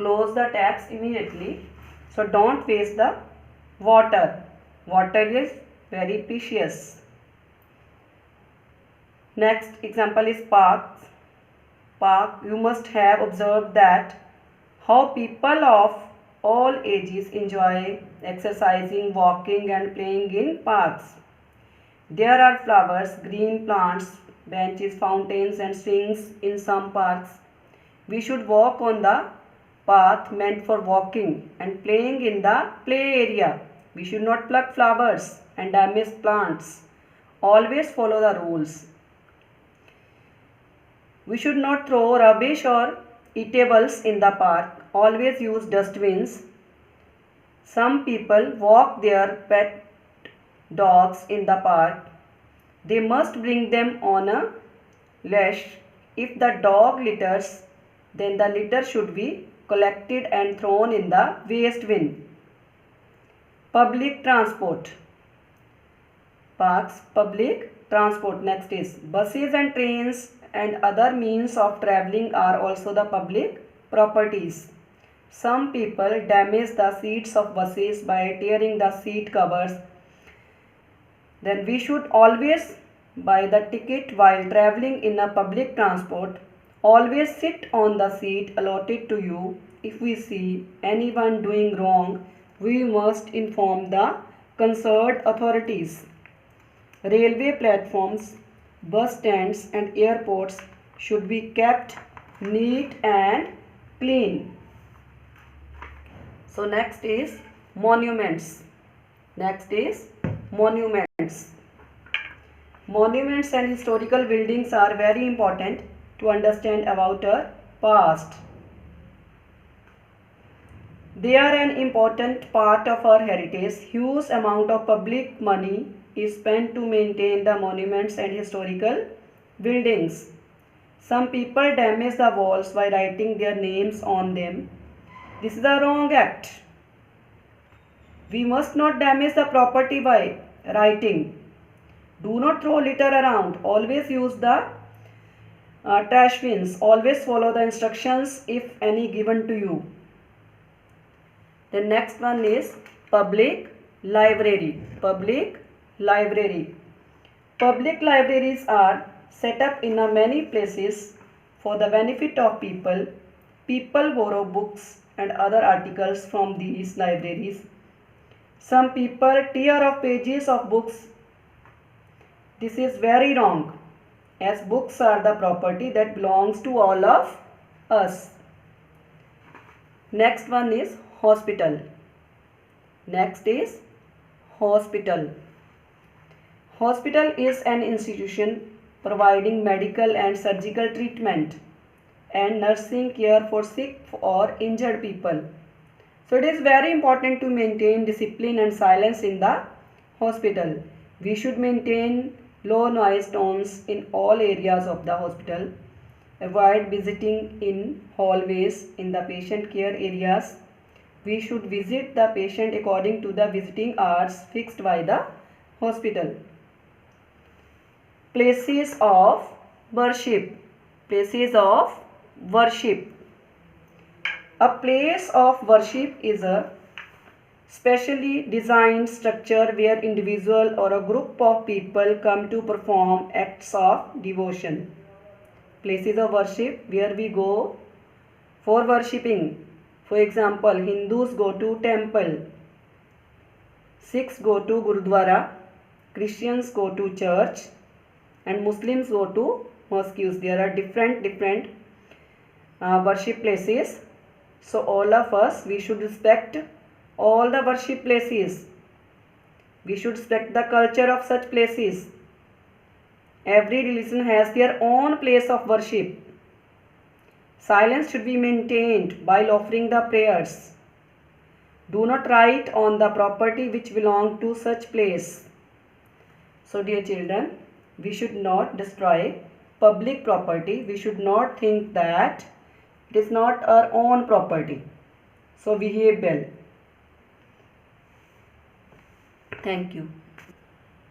close the taps immediately. So don't waste the water. Water is very precious. Next example is parks. Park, you must have observed that how people of all ages enjoy exercising, walking and playing in parks. There are flowers, green plants, benches, fountains and swings in some parks. We should walk on the path meant for walking and playing in the play area. We should not pluck flowers and damage plants. Always follow the rules. We should not throw rubbish or eatables in the park. Always use dustbins. Some people walk their pet dogs in the park. They must bring them on a leash. If the dog litters, then the litter should be collected and thrown in the waste bin. Public transport. Parks, public transport. Next is buses and trains and other means of travelling are also the public properties. Some people damage the seats of buses by tearing the seat covers. Then we should always buy the ticket while travelling in a public transport. Always sit on the seat allotted to you. If we see anyone doing wrong, we must inform the concerned authorities. Railway platforms, bus stands and airports should be kept neat and clean. So next is monuments. Next is monuments. Monuments and historical buildings are very important to understand about our past. They are an important part of our heritage. Huge amount of public money is spent to maintain the monuments and historical buildings. Some people damage the walls by writing their names on them. This is a wrong act. We must not damage the property by writing. Do not throw litter around. Always use the trash bins. Always follow the instructions if any given to you. The next one is public library. Public library. Public libraries are set up in many places for the benefit of people. People borrow books and other articles from these libraries. Some people tear off pages of books. This is very wrong, as books are the property that belongs to all of us. Next one is hospital. Next is hospital. Hospital is an institution providing medical and surgical treatment and nursing care for sick or injured people. So it is very important to maintain discipline and silence in the hospital. We should maintain low noise tones in all areas of the hospital. Avoid visiting in hallways in the patient care areas. We should visit the patient according to the visiting hours fixed by the hospital. Places of worship. Places of worship. A place of worship is a specially designed structure where individual or a group of people come to perform acts of devotion. Places of worship where we go for worshipping. For example, Hindus go to temple, Sikhs go to Gurudwara, Christians go to church and Muslims go to mosques. There are different worship places. So all of us, we should respect all the worship places. We should respect the culture of such places. Every religion has their own place of worship. Silence should be maintained while offering the prayers. Do not write on the property which belong to such place. So dear children, we should not destroy public property. We should not think that it is not our own property. So behave well. Thank you.